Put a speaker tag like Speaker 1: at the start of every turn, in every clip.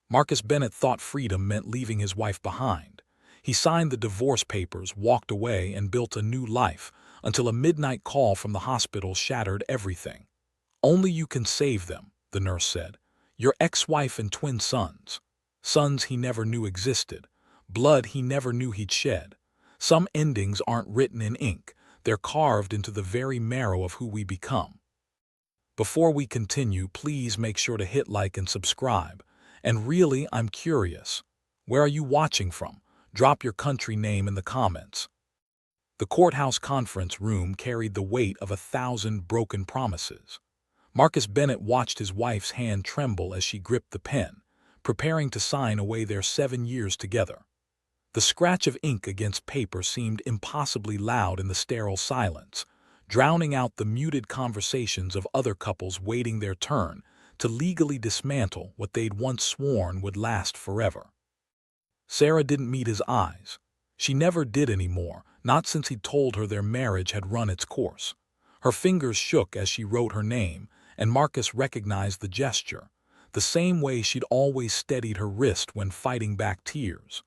Speaker 1: Marcus Bennett thought freedom meant leaving his wife behind. He signed the divorce papers, walked away, and built a new life, until a midnight call from the hospital shattered everything. "Only you can save them," the nurse said. "Your ex-wife and twin sons. Sons he never knew existed. Blood he never knew he'd shed. Some endings aren't written in ink. They're carved into the very marrow of who we become." Before we continue, please make sure to hit like and subscribe. And really, I'm curious. Where are you watching from? Drop your country name in the comments. The courthouse conference room carried the weight of 1,000 broken promises. Marcus Bennett watched his wife's hand tremble as she gripped the pen, preparing to sign away their 7 years together. The scratch of ink against paper seemed impossibly loud in the sterile silence, drowning out the muted conversations of other couples waiting their turn to legally dismantle what they'd once sworn would last forever. Sarah didn't meet his eyes. She never did anymore, not since he'd told her their marriage had run its course. Her fingers shook as she wrote her name, and Marcus recognized the gesture, the same way she'd always steadied her wrist when fighting back tears.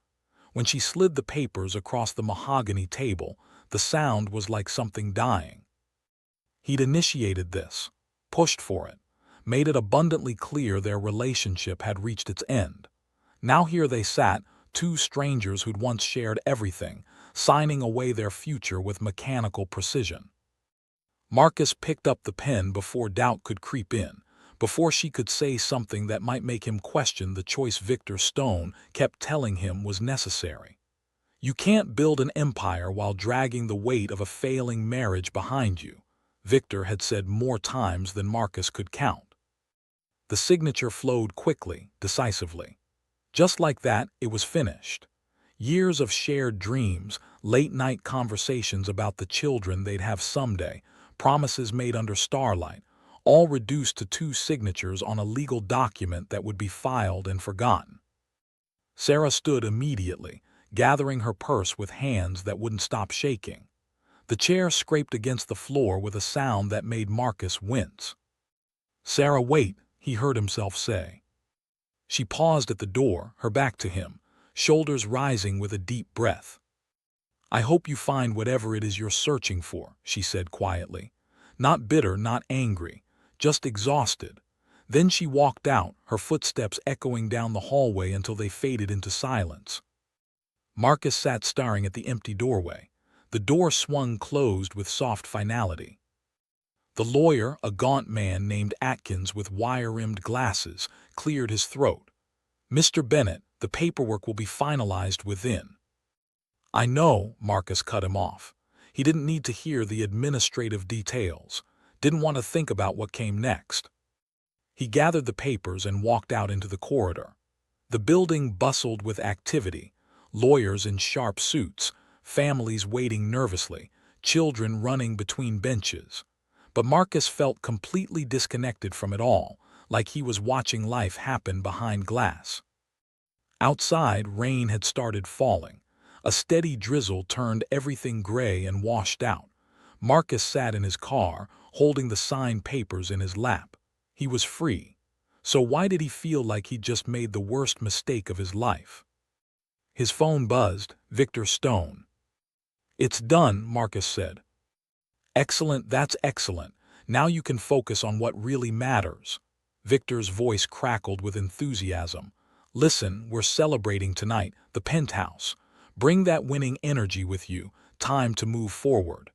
Speaker 1: When she slid the papers across the mahogany table, the sound was like something dying. He'd initiated this, pushed for it, made it abundantly clear their relationship had reached its end. Now here they sat, two strangers who'd once shared everything, signing away their future with mechanical precision. Marcus picked up the pen before doubt could creep in, before she could say something that might make him question the choice Victor Stone kept telling him was necessary. "You can't build an empire while dragging the weight of a failing marriage behind you," Victor had said more times than Marcus could count. The signature flowed quickly, decisively. Just like that, it was finished. Years of shared dreams, late-night conversations about the children they'd have someday, promises made under starlight, all reduced to 2 signatures on a legal document that would be filed and forgotten. Sarah stood immediately, gathering her purse with hands that wouldn't stop shaking. The chair scraped against the floor with a sound that made Marcus wince. "Sarah, wait," he heard himself say. She paused at the door, her back to him, shoulders rising with a deep breath. "I hope you find whatever it is you're searching for," she said quietly. Not bitter, not angry, just exhausted. Then she walked out, her footsteps echoing down the hallway until they faded into silence. Marcus sat staring at the empty doorway. The door swung closed with soft finality. The lawyer, a gaunt man named Atkins with wire-rimmed glasses, cleared his throat. "Mr. Bennett, the paperwork will be finalized within—" "I know," Marcus cut him off. He didn't need to hear the administrative details, didn't want to think about what came next. He gathered the papers and walked out into the corridor. The building bustled with activity, lawyers in sharp suits, families waiting nervously, children running between benches. But Marcus felt completely disconnected from it all, like he was watching life happen behind glass. Outside, rain had started falling. A steady drizzle turned everything gray and washed out. Marcus sat in his car, holding the signed papers in his lap. He was free. So why did he feel like he'd just made the worst mistake of his life? His phone buzzed. Victor Stone. "It's done," Marcus said. "Excellent, that's excellent. Now you can focus on what really matters." Victor's voice crackled with enthusiasm. "Listen, we're celebrating tonight, the penthouse. Bring that winning energy with you. Time to move forward."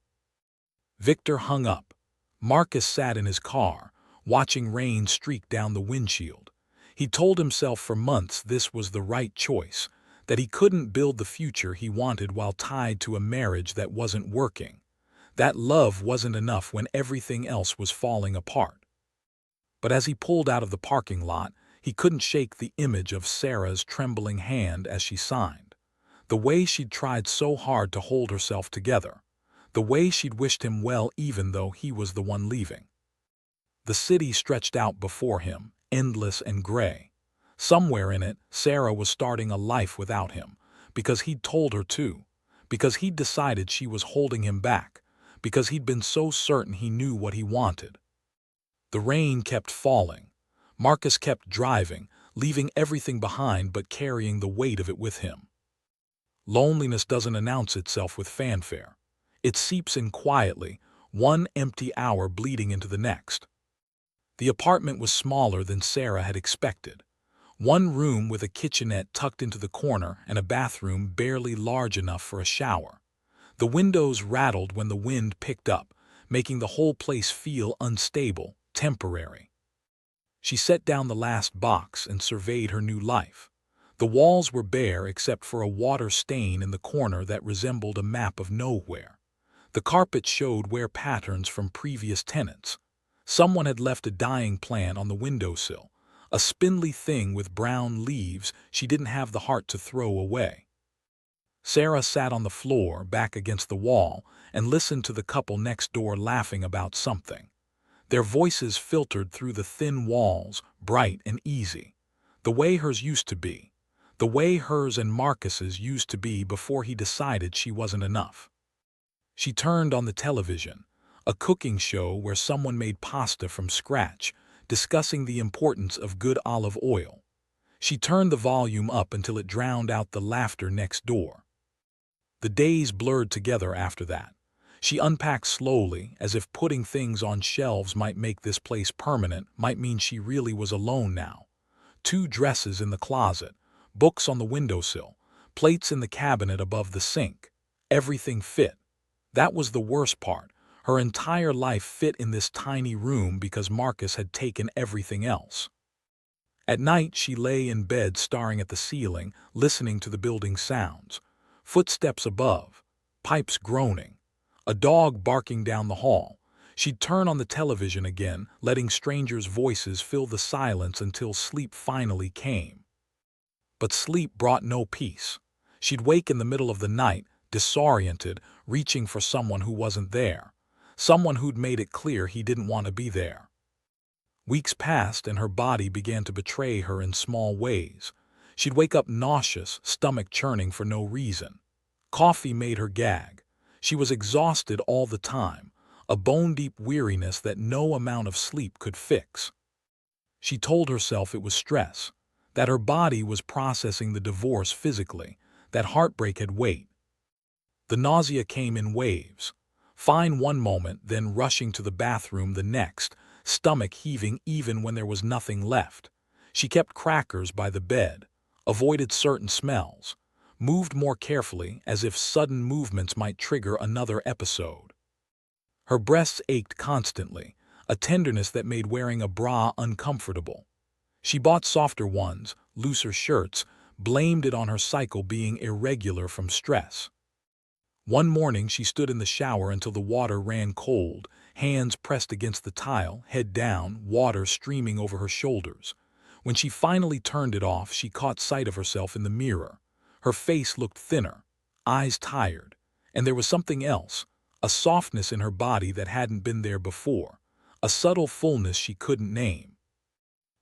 Speaker 1: Victor hung up. Marcus sat in his car, watching rain streak down the windshield. He told himself for months this was the right choice, that he couldn't build the future he wanted while tied to a marriage that wasn't working. That love wasn't enough when everything else was falling apart. But as he pulled out of the parking lot, he couldn't shake the image of Sarah's trembling hand as she signed. The way she'd tried so hard to hold herself together. The way she'd wished him well even though he was the one leaving. The city stretched out before him, endless and gray. Somewhere in it, Sarah was starting a life without him, because he'd told her to, because he'd decided she was holding him back, because he'd been so certain he knew what he wanted. The rain kept falling. Marcus kept driving, leaving everything behind but carrying the weight of it with him. Loneliness doesn't announce itself with fanfare. It seeps in quietly, one empty hour bleeding into the next. The apartment was smaller than Sarah had expected. One room with a kitchenette tucked into the corner and a bathroom barely large enough for a shower. The windows rattled when the wind picked up, making the whole place feel unstable, temporary. She set down the last box and surveyed her new life. The walls were bare except for a water stain in the corner that resembled a map of nowhere. The carpet showed wear patterns from previous tenants. Someone had left a dying plant on the windowsill, a spindly thing with brown leaves she didn't have the heart to throw away. Sarah sat on the floor, back against the wall, and listened to the couple next door laughing about something. Their voices filtered through the thin walls, bright and easy. The way hers used to be. The way hers and Marcus's used to be before he decided she wasn't enough. She turned on the television, a cooking show where someone made pasta from scratch, discussing the importance of good olive oil. She turned the volume up until it drowned out the laughter next door. The days blurred together after that. She unpacked slowly, as if putting things on shelves might make this place permanent, might mean she really was alone now. 2 dresses in the closet, books on the windowsill, plates in the cabinet above the sink. Everything fit. That was the worst part. Her entire life fit in this tiny room because Marcus had taken everything else. At night, she lay in bed staring at the ceiling, listening to the building sounds. Footsteps above, pipes groaning, a dog barking down the hall. She'd turn on the television again, letting strangers' voices fill the silence until sleep finally came. But sleep brought no peace. She'd wake in the middle of the night, disoriented, reaching for someone who wasn't there. Someone who'd made it clear he didn't want to be there. Weeks passed and her body began to betray her in small ways. She'd wake up nauseous, stomach churning for no reason. Coffee made her gag. She was exhausted all the time, a bone-deep weariness that no amount of sleep could fix. She told herself it was stress, that her body was processing the divorce physically, that heartbreak had weight. The nausea came in waves. Fine one moment, then rushing to the bathroom the next, stomach heaving even when there was nothing left. She kept crackers by the bed, avoided certain smells, moved more carefully as if sudden movements might trigger another episode. Her breasts ached constantly, a tenderness that made wearing a bra uncomfortable. She bought softer ones, looser shirts, blamed it on her cycle being irregular from stress. One morning she stood in the shower until the water ran cold, hands pressed against the tile, head down, water streaming over her shoulders. When she finally turned it off, she caught sight of herself in the mirror. Her face looked thinner, eyes tired, and there was something else, a softness in her body that hadn't been there before, a subtle fullness she couldn't name.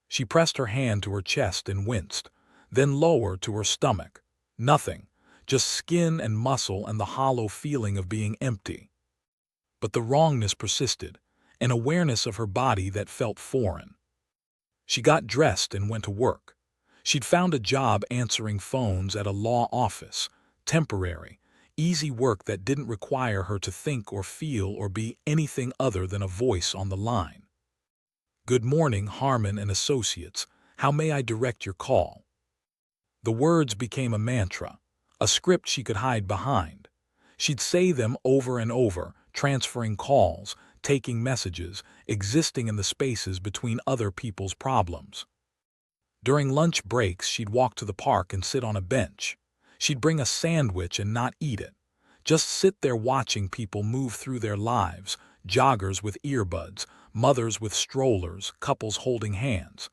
Speaker 1: She pressed her hand to her chest and winced, then lower to her stomach. Nothing. Just skin and muscle and the hollow feeling of being empty. But the wrongness persisted, an awareness of her body that felt foreign. She got dressed and went to work. She'd found a job answering phones at a law office, temporary, easy work that didn't require her to think or feel or be anything other than a voice on the line. "Good morning, Harmon and Associates. How may I direct your call?" The words became a mantra, a script she could hide behind. She'd say them over and over, transferring calls, taking messages, existing in the spaces between other people's problems. During lunch breaks, she'd walk to the park and sit on a bench. She'd bring a sandwich and not eat it. Just sit there watching people move through their lives, joggers with earbuds, mothers with strollers, couples holding hands.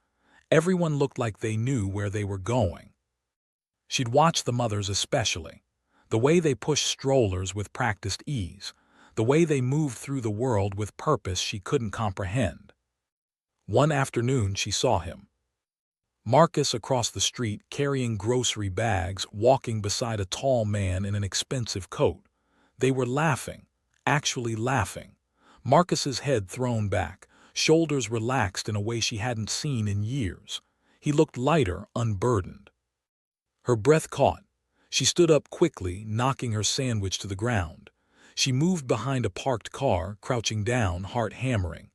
Speaker 1: Everyone looked like they knew where they were going. She'd watch the mothers especially, the way they pushed strollers with practiced ease, the way they moved through the world with purpose she couldn't comprehend. One afternoon she saw him. Marcus across the street carrying grocery bags, walking beside a tall man in an expensive coat. They were laughing, actually laughing. Marcus's head thrown back, shoulders relaxed in a way she hadn't seen in years. He looked lighter, unburdened. Her breath caught. She stood up quickly, knocking her sandwich to the ground. She moved behind a parked car, crouching down, heart hammering.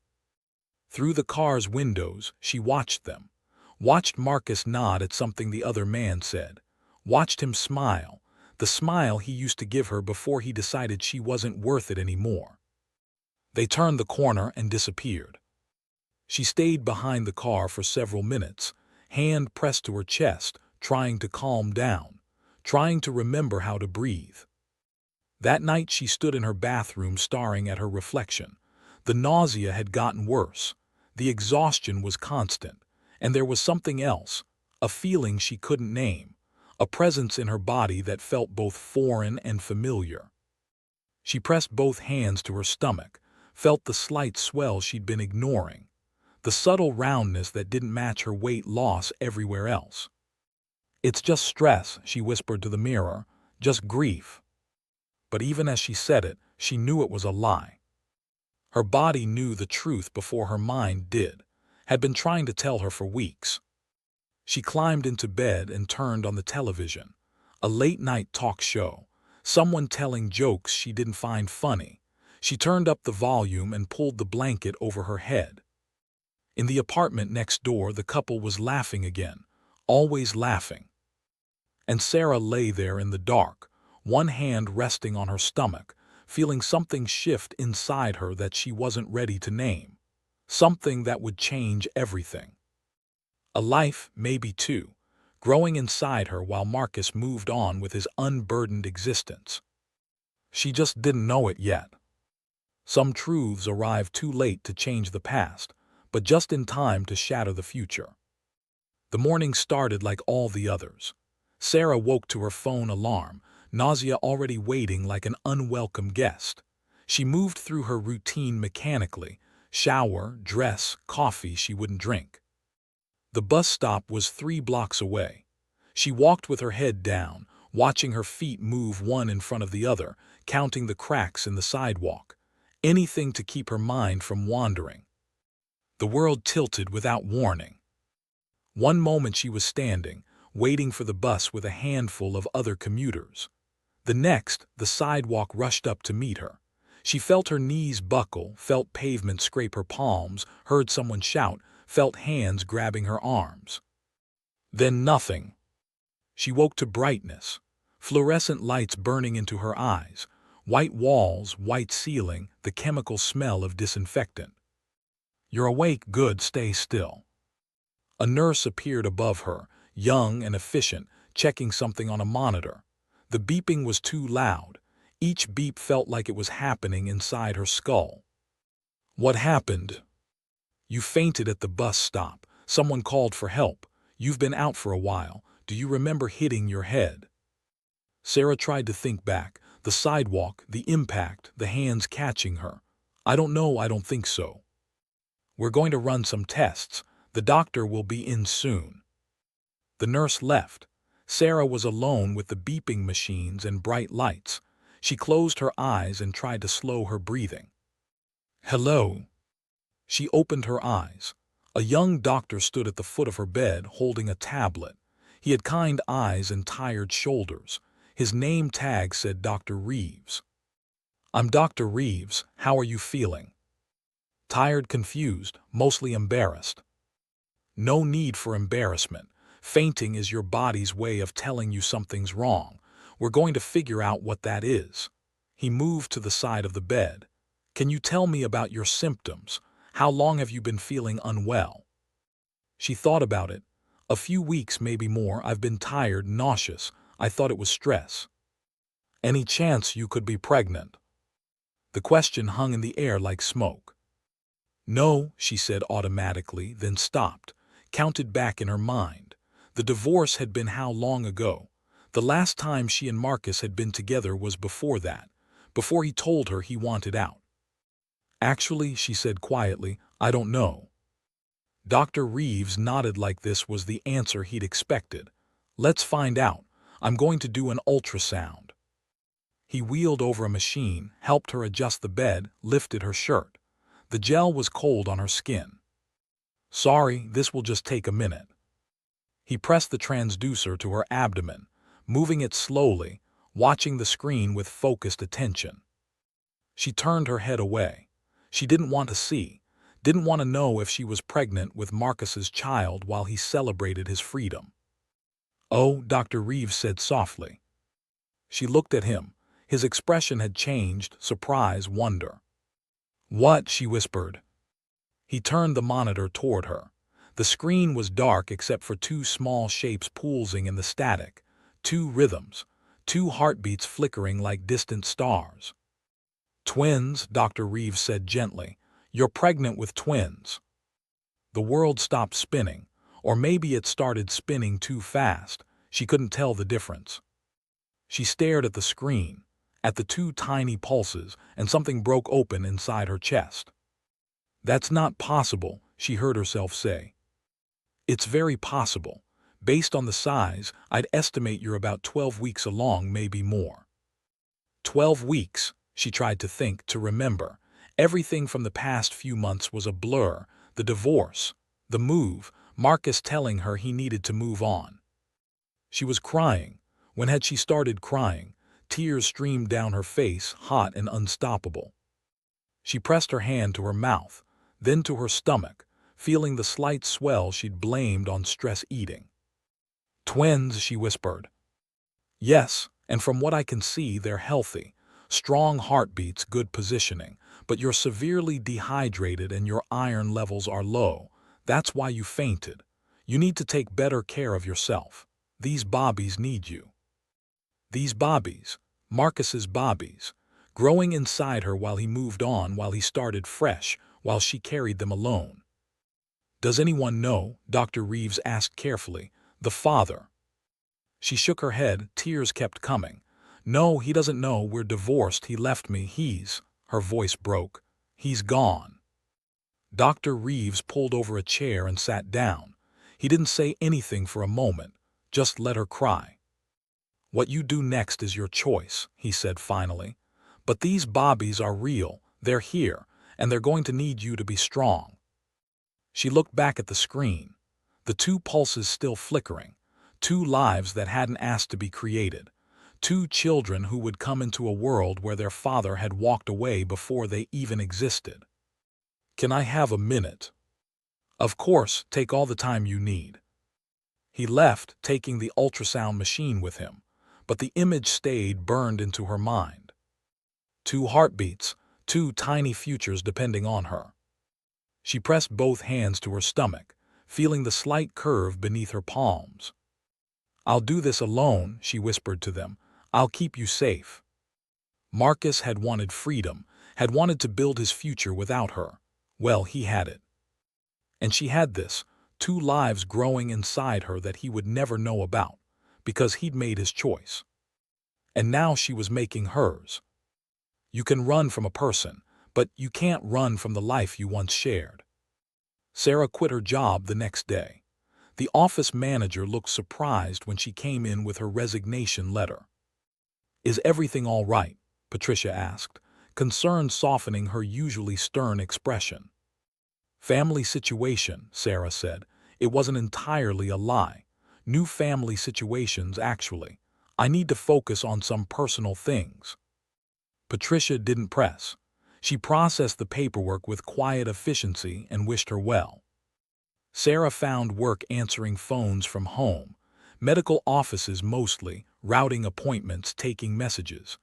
Speaker 1: Through the car's windows, she watched them. Watched Marcus nod at something the other man said. Watched him smile, the smile he used to give her before he decided she wasn't worth it anymore. They turned the corner and disappeared. She stayed behind the car for several minutes, hand pressed to her chest, trying to calm down, trying to remember how to breathe. That night she stood in her bathroom staring at her reflection. The nausea had gotten worse. The exhaustion was constant. And there was something else, a feeling she couldn't name, a presence in her body that felt both foreign and familiar. She pressed both hands to her stomach, felt the slight swell she'd been ignoring, the subtle roundness that didn't match her weight loss everywhere else. "It's just stress," she whispered to the mirror, "just grief." But even as she said it, she knew it was a lie. Her body knew the truth before her mind did, had been trying to tell her for weeks. She climbed into bed and turned on the television. A late-night talk show, someone telling jokes she didn't find funny. She turned up the volume and pulled the blanket over her head. In the apartment next door, the couple was laughing again, always laughing. And Sarah lay there in the dark, one hand resting on her stomach, feeling something shift inside her that she wasn't ready to name. Something that would change everything. A life, maybe two, growing inside her while Marcus moved on with his unburdened existence. She just didn't know it yet. Some truths arrive too late to change the past, but just in time to shatter the future. The morning started like all the others. Sarah woke to her phone alarm, nausea already waiting like an unwelcome guest. She moved through her routine mechanically, shower, dress, coffee she wouldn't drink. The bus stop was 3 blocks away. She walked with her head down, watching her feet move one in front of the other, counting the cracks in the sidewalk. Anything to keep her mind from wandering. The world tilted without warning. One moment she was standing, waiting for the bus with a handful of other commuters. The next, the sidewalk rushed up to meet her. She felt her knees buckle, felt pavement scrape her palms, heard someone shout, felt hands grabbing her arms. Then nothing. She woke to brightness, fluorescent lights burning into her eyes, white walls, white ceiling, the chemical smell of disinfectant. "You're awake, good, stay still." A nurse appeared above her, young and efficient, checking something on a monitor. The beeping was too loud. Each beep felt like it was happening inside her skull. "What happened?" "You fainted at the bus stop. Someone called for help. You've been out for a while. Do you remember hitting your head?" Sarah tried to think back. The sidewalk, the impact, the hands catching her. "I don't know, I don't think so." "We're going to run some tests. The doctor will be in soon." The nurse left. Sarah was alone with the beeping machines and bright lights. She closed her eyes and tried to slow her breathing. "Hello." She opened her eyes. A young doctor stood at the foot of her bed holding a tablet. He had kind eyes and tired shoulders. His name tag said Dr. Reeves. "I'm Dr. Reeves. How are you feeling?" "Tired, confused, mostly embarrassed." "No need for embarrassment. Fainting is your body's way of telling you something's wrong. We're going to figure out what that is." He moved to the side of the bed. "Can you tell me about your symptoms? How long have you been feeling unwell?" She thought about it. "A few weeks, maybe more. I've been tired, nauseous. I thought it was stress." "Any chance you could be pregnant?" The question hung in the air like smoke. "No," she said automatically, then stopped, counted back in her mind. The divorce had been how long ago? The last time she and Marcus had been together was before that, before he told her he wanted out. "Actually," she said quietly, "I don't know." Dr. Reeves nodded like this was the answer he'd expected. "Let's find out. I'm going to do an ultrasound." He wheeled over a machine, helped her adjust the bed, lifted her shirt. The gel was cold on her skin. "Sorry, this will just take a minute." He pressed the transducer to her abdomen, moving it slowly, watching the screen with focused attention. She turned her head away. She didn't want to see, didn't want to know if she was pregnant with Marcus's child while he celebrated his freedom. "Oh," Dr. Reeves said softly. She looked at him. His expression had changed, surprise, wonder. "What?" she whispered. He turned the monitor toward her. The screen was dark except for two small shapes pulsing in the static, two rhythms, two heartbeats flickering like distant stars. "Twins," Dr. Reeves said gently. "You're pregnant with twins." The world stopped spinning, or maybe it started spinning too fast. She couldn't tell the difference. She stared at the screen, at the two tiny pulses, and something broke open inside her chest. "That's not possible," she heard herself say. "It's very possible. Based on the size, I'd estimate you're about 12 weeks along, maybe more." 12 weeks, she tried to think, to remember. Everything from the past few months was a blur. The divorce, the move, Marcus telling her he needed to move on. She was crying. When had she started crying? Tears streamed down her face, hot and unstoppable. She pressed her hand to her mouth, then to her stomach, feeling the slight swell she'd blamed on stress eating. "Twins," she whispered. "Yes, and from what I can see, they're healthy. Strong heartbeats, good positioning, but you're severely dehydrated and your iron levels are low. That's why you fainted. You need to take better care of yourself. These bobbies need you." These bobbies, Marcus's bobbies, growing inside her while he moved on, while he started fresh, while she carried them alone. "Does anyone know?" Dr. Reeves asked carefully. "The father?" She shook her head, tears kept coming. "No, he doesn't know. We're divorced. He left me. Her voice broke. "He's gone." Dr. Reeves pulled over a chair and sat down. He didn't say anything for a moment, just let her cry. "What you do next is your choice," he said finally. "But these bobbies are real. They're here, and they're going to need you to be strong." She looked back at the screen, the two pulses still flickering, two lives that hadn't asked to be created, two children who would come into a world where their father had walked away before they even existed. "Can I have a minute?" "Of course, take all the time you need." He left, taking the ultrasound machine with him, but the image stayed burned into her mind. Two heartbeats, two tiny futures depending on her. She pressed both hands to her stomach, feeling the slight curve beneath her palms. "I'll do this alone," she whispered to them. "I'll keep you safe." Marcus had wanted freedom, had wanted to build his future without her. Well, he had it. And she had this, two lives growing inside her that he would never know about, because he'd made his choice. And now she was making hers. You can run from a person, but you can't run from the life you once shared. Sarah quit her job the next day. The office manager looked surprised when she came in with her resignation letter. "Is everything all right?" Patricia asked, concern softening her usually stern expression. "Family situation," Sarah said. It wasn't entirely a lie. New family situations, actually. I need to focus on some personal things. Patricia didn't press. She processed the paperwork with quiet efficiency and wished her well. Sarah found work answering phones from home, medical offices mostly, routing appointments, taking messages.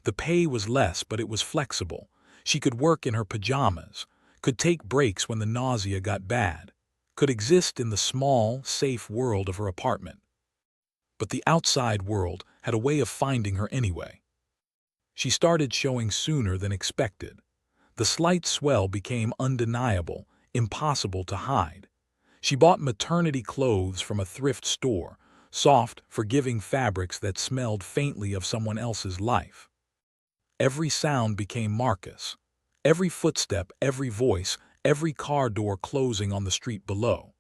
Speaker 1: The pay was less, but it was flexible. She could work in her pajamas, could take breaks when the nausea got bad, could exist in the small, safe world of her apartment. But the outside world had a way of finding her anyway. She started showing sooner than expected. The slight swell became undeniable, impossible to hide. She bought maternity clothes from a thrift store, soft, forgiving fabrics that smelled faintly of someone else's life. Every sound became Marcus. Every footstep, every voice, every car door closing on the street below.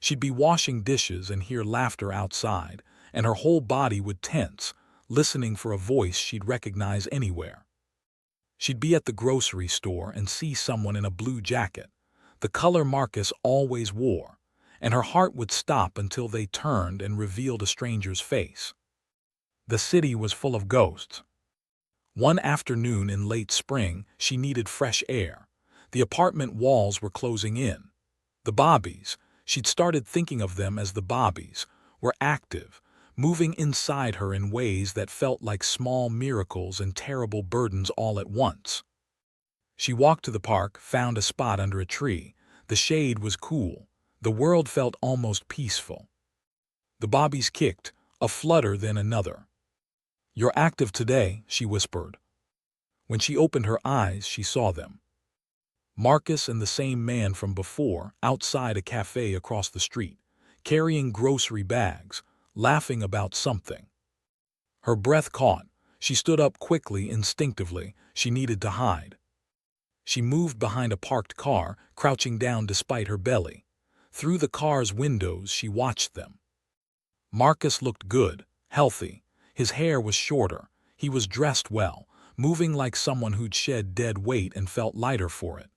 Speaker 1: She'd be washing dishes and hear laughter outside, and her whole body would tense, listening for a voice she'd recognize anywhere. She'd be at the grocery store and see someone in a blue jacket, the color Marcus always wore, and her heart would stop until they turned and revealed a stranger's face. The city was full of ghosts. One afternoon in late spring, she needed fresh air. The apartment walls were closing in. The Bobbies, she'd started thinking of them as the Bobbies, were active, moving inside her in ways that felt like small miracles and terrible burdens all at once. She walked to the park, found a spot under a tree. The shade was cool. The world felt almost peaceful. The Bobbies kicked, a flutter then another. "You're active today," she whispered. When she opened her eyes, she saw them. Marcus and the same man from before, outside a cafe across the street, carrying grocery bags, laughing about something. Her breath caught. She stood up quickly, instinctively. She needed to hide. She moved behind a parked car, crouching down despite her belly. Through the car's windows, she watched them. Marcus looked good, healthy. His hair was shorter. He was dressed well, moving like someone who'd shed dead weight and felt lighter for it.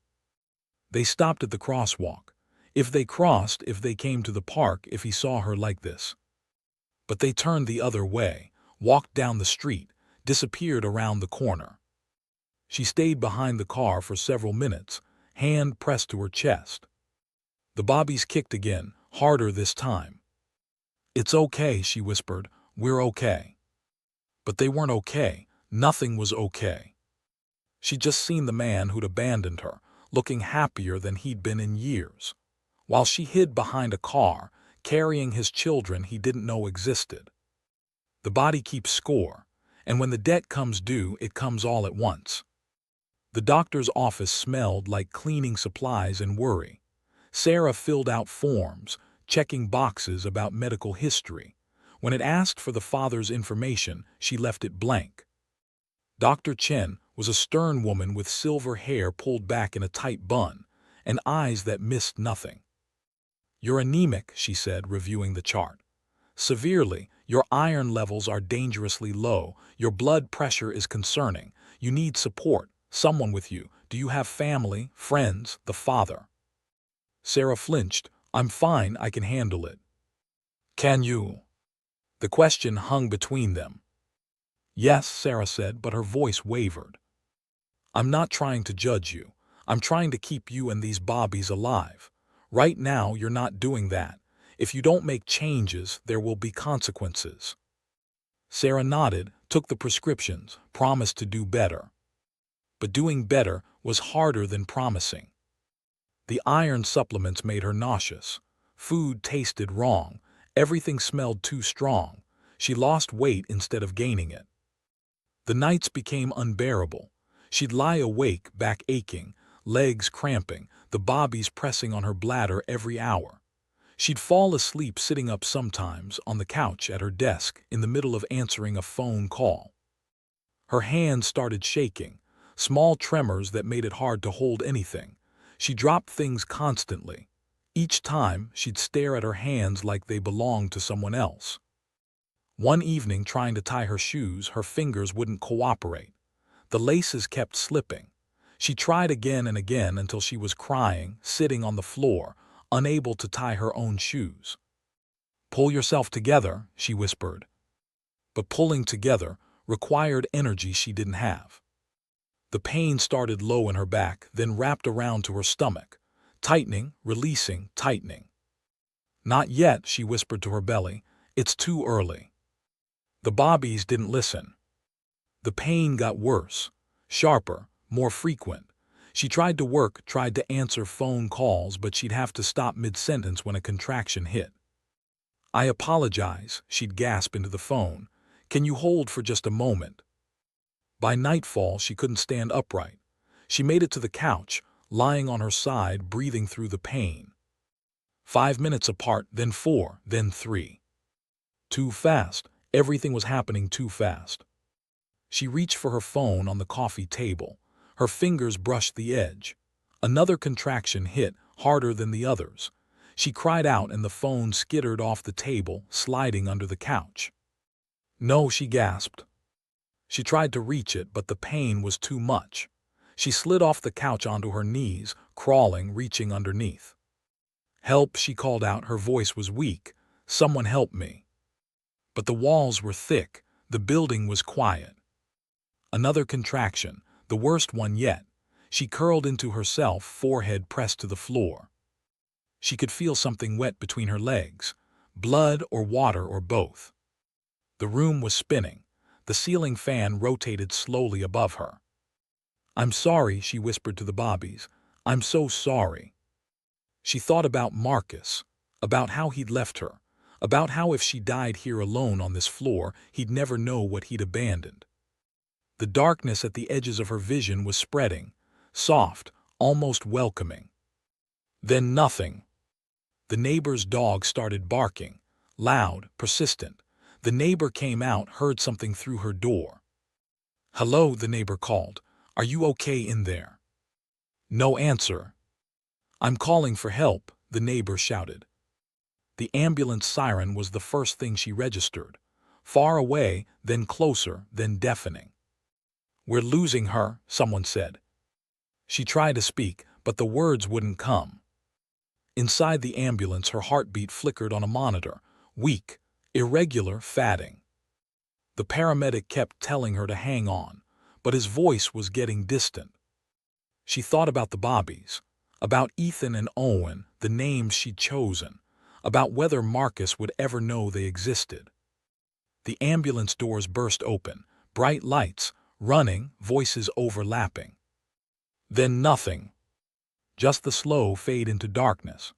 Speaker 1: They stopped at the crosswalk. If they crossed, if they came to the park, if he saw her like this. But they turned the other way, walked down the street, disappeared around the corner. She stayed behind the car for several minutes, hand pressed to her chest. The Bobbies kicked again, harder this time. "It's okay," she whispered. "We're okay." But they weren't okay. Nothing was okay. She'd just seen the man who'd abandoned her, looking happier than he'd been in years, while she hid behind a car, carrying his children he didn't know existed. The body keeps score, and when the debt comes due, it comes all at once. The doctor's office smelled like cleaning supplies and worry. Sarah filled out forms, checking boxes about medical history. When it asked for the father's information, she left it blank. Dr. Chen was a stern woman with silver hair pulled back in a tight bun, and eyes that missed nothing. "You're anemic," she said, reviewing the chart. "Severely, your iron levels are dangerously low, your blood pressure is concerning, you need support, someone with you. Do you have family, friends, the father?" Sarah flinched. "I'm fine, I can handle it." "Can you?" The question hung between them. "Yes," Sarah said, but her voice wavered. "I'm not trying to judge you. I'm trying to keep you and these Bobbies alive. Right now, you're not doing that. If you don't make changes, there will be consequences." Sarah nodded, took the prescriptions, promised to do better. But doing better was harder than promising. The iron supplements made her nauseous. Food tasted wrong. Everything smelled too strong. She lost weight instead of gaining it. The nights became unbearable. She'd lie awake, back aching, legs cramping, the Bobbies pressing on her bladder every hour. She'd fall asleep sitting up sometimes, on the couch at her desk, in the middle of answering a phone call. Her hands started shaking, small tremors that made it hard to hold anything. She dropped things constantly. Each time, she'd stare at her hands like they belonged to someone else. One evening, trying to tie her shoes, her fingers wouldn't cooperate. The laces kept slipping. She tried again and again until she was crying, sitting on the floor, unable to tie her own shoes. "Pull yourself together," she whispered. But pulling together required energy she didn't have. The pain started low in her back, then wrapped around to her stomach. Tightening, releasing, tightening. "Not yet," she whispered to her belly. "It's too early." The Bobbies didn't listen. The pain got worse, sharper, more frequent. She tried to work, tried to answer phone calls, but she'd have to stop mid-sentence when a contraction hit. "I apologize," she'd gasp into the phone. "Can you hold for just a moment?" By nightfall, she couldn't stand upright. She made it to the couch, lying on her side, breathing through the pain. 5 minutes apart, then 4, then 3. Too fast. Everything was happening too fast. She reached for her phone on the coffee table. Her fingers brushed the edge. Another contraction hit, harder than the others. She cried out and the phone skittered off the table, sliding under the couch. "No," she gasped. She tried to reach it, but the pain was too much. She slid off the couch onto her knees, crawling, reaching underneath. "Help," she called out. Her voice was weak. "Someone help me." But the walls were thick. The building was quiet. Another contraction, the worst one yet. She curled into herself, forehead pressed to the floor. She could feel something wet between her legs. Blood or water or both. The room was spinning. The ceiling fan rotated slowly above her. "I'm sorry," she whispered to the bobbies. "I'm so sorry." She thought about Marcus, about how he'd left her, about how if she died here alone on this floor, he'd never know what he'd abandoned. The darkness at the edges of her vision was spreading, soft, almost welcoming. Then nothing. The neighbor's dog started barking, loud, persistent. The neighbor came out, heard something through her door. "Hello," the neighbor called. "Are you okay in there?" No answer. "I'm calling for help," the neighbor shouted. The ambulance siren was the first thing she registered. Far away, then closer, then deafening. "We're losing her," someone said. She tried to speak, but the words wouldn't come. Inside the ambulance, her heartbeat flickered on a monitor, weak, irregular, fatting. The paramedic kept telling her to hang on, but his voice was getting distant. She thought about the bobbies, about Ethan and Owen, the names she'd chosen, about whether Marcus would ever know they existed. The ambulance doors burst open, bright lights, running, voices overlapping. Then nothing. Just the slow fade into darkness.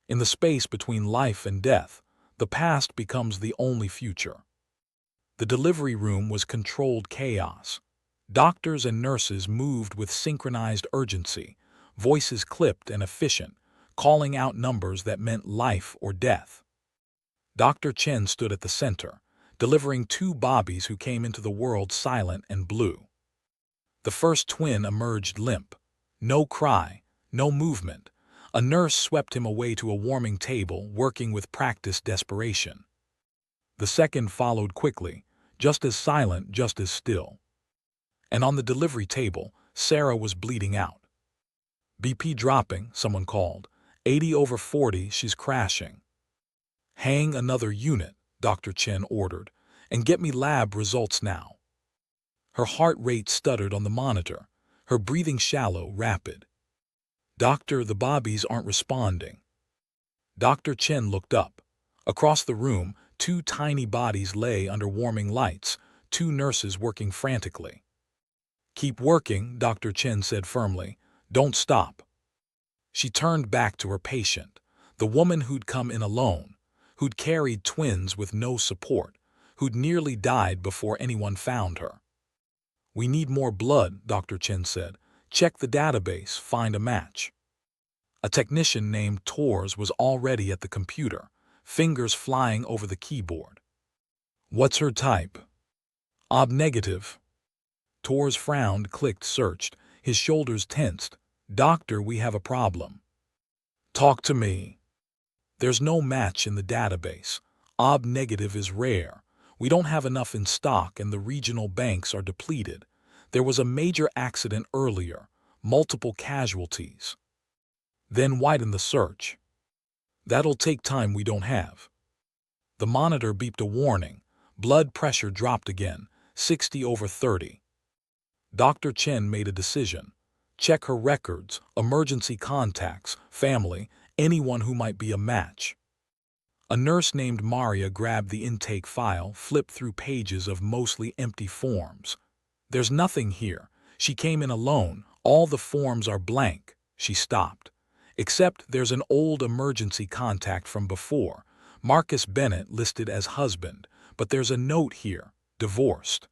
Speaker 1: In the space between life and death, the past becomes the only future. The delivery room was controlled chaos. Doctors and nurses moved with synchronized urgency, voices clipped and efficient, calling out numbers that meant life or death. Dr. Chen stood at the center, delivering two bobbies who came into the world silent and blue. The first twin emerged limp. No cry, no movement. A nurse swept him away to a warming table, working with practiced desperation. The second followed quickly, just as silent, just as still. And on the delivery table, Sarah was bleeding out. "BP dropping," someone called. 80/40, she's crashing. "Hang another unit," Dr. Chen ordered, "and get me lab results now." Her heart rate stuttered on the monitor, her breathing shallow, rapid. "Doctor, the bobbies aren't responding." Dr. Chen looked up. Across the room, two tiny bodies lay under warming lights, two nurses working frantically. "Keep working," Dr. Chen said firmly. "Don't stop." She turned back to her patient, the woman who'd come in alone, who'd carried twins with no support, who'd nearly died before anyone found her. "We need more blood," Dr. Chen said. "Check the database, find a match." A technician named Tors was already at the computer, fingers flying over the keyboard. "What's her type?" "OB negative." Tors frowned, clicked, searched. His shoulders tensed. "Doctor, we have a problem." "Talk to me." "There's no match in the database. OB negative is rare. We don't have enough in stock and the regional banks are depleted. There was a major accident earlier, multiple casualties." "Then widen the search." "That'll take time we don't have." The monitor beeped a warning. Blood pressure dropped again, 60/30. Dr. Chen made a decision. Check her records, emergency contacts, family, anyone who might be a match. A nurse named Maria grabbed the intake file, flipped through pages of mostly empty forms. "There's nothing here. She came in alone. All the forms are blank." She stopped. "Except there's an old emergency contact from before. Marcus Bennett listed as husband, but there's a note here, divorced."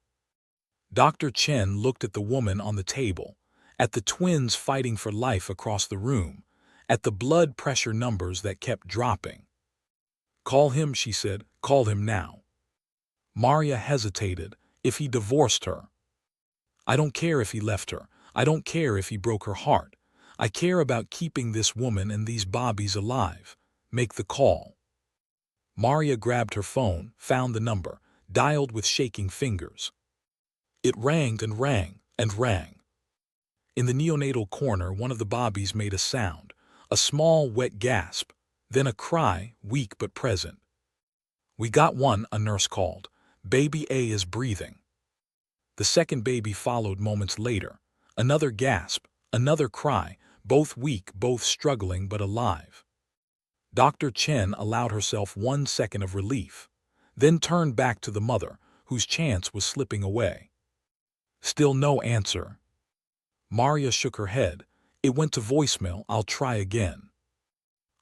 Speaker 1: Dr. Chen looked at the woman on the table, at the twins fighting for life across the room, at the blood pressure numbers that kept dropping. "Call him," she said. "Call him now." Maria hesitated. "If he divorced her?" "I don't care if he left her. I don't care if he broke her heart. I care about keeping this woman and these bobbies alive. Make the call." Maria grabbed her phone, found the number, dialed with shaking fingers. It rang and rang and rang. In the neonatal corner, one of the bobbies made a sound, a small, wet gasp, Then a cry, weak but present. "We got one," a nurse called. "Baby A is breathing." The second baby followed moments later. Another gasp, another cry, both weak, both struggling but alive. Dr. Chen allowed herself 1 second of relief, then turned back to the mother, whose chance was slipping away. Still no answer. Maria shook her head. "It went to voicemail. I'll try again."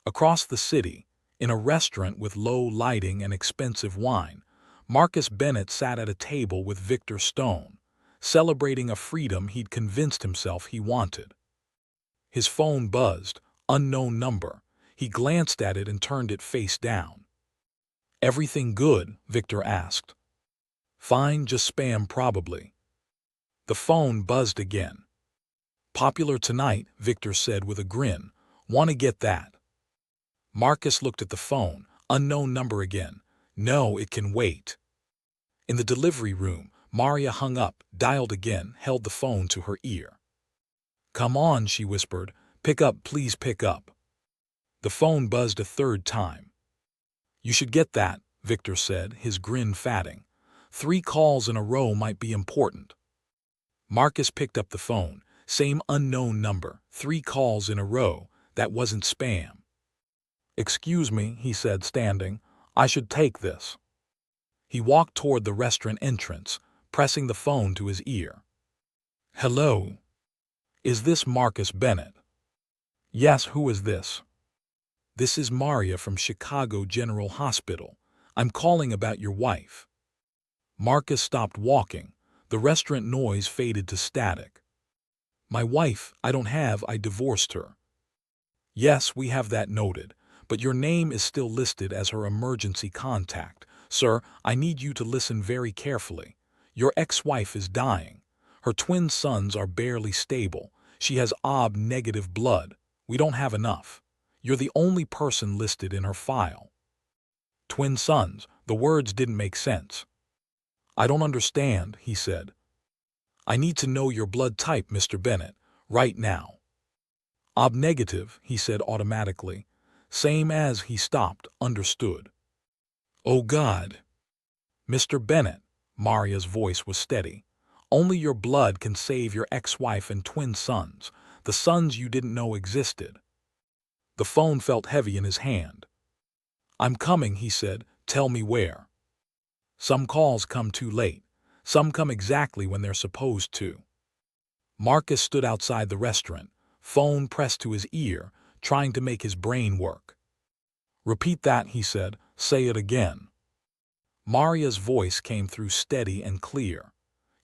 Speaker 1: Across the city, in a restaurant with low lighting and expensive wine, Marcus Bennett sat at a table with Victor Stone, celebrating a freedom he'd convinced himself he wanted. His phone buzzed, unknown number. He glanced at it and turned it face down. "Everything good?" Victor asked. "Fine, just spam probably." The phone buzzed again. "Popular tonight," Victor said with a grin. "Want to get that?" Marcus looked at the phone. Unknown number again. "No, it can wait." In the delivery room, Maria hung up, dialed again, held the phone to her ear. "Come on," she whispered. "Pick up, please pick up." The phone buzzed a third time. "You should get that," Victor said, his grin fatting. 3 calls in a row might be important." Marcus picked up the phone. Same unknown number. 3 calls in a row. That wasn't spam. "Excuse me," he said, standing. "I should take this." He walked toward the restaurant entrance, pressing the phone to his ear. "Hello? Is this Marcus Bennett?" "Yes, who is this?" "This is Maria from Chicago General Hospital. I'm calling about your wife." Marcus stopped walking. The restaurant noise faded to static. "My wife, I divorced her." "Yes, we have that noted, but your name is still listed as her emergency contact. Sir, I need you to listen very carefully. Your ex-wife is dying. Her twin sons are barely stable. She has OB-negative blood. We don't have enough. You're the only person listed in her file." Twin sons. The words didn't make sense. "I don't understand," he said. "I need to know your blood type, Mr. Bennett, right now." "OB-negative," he said automatically. Same as he stopped, understood. "Oh God." "Mr. Bennett," Maria's voice was steady. "Only your blood can save your ex-wife and twin sons, the sons you didn't know existed." The phone felt heavy in his hand. "I'm coming," he said. "Tell me where." Some calls come too late. Some come exactly when they're supposed to. Marcus stood outside the restaurant, phone pressed to his ear, trying to make his brain work. "Repeat that," he said. "Say it again." Maria's voice came through steady and clear.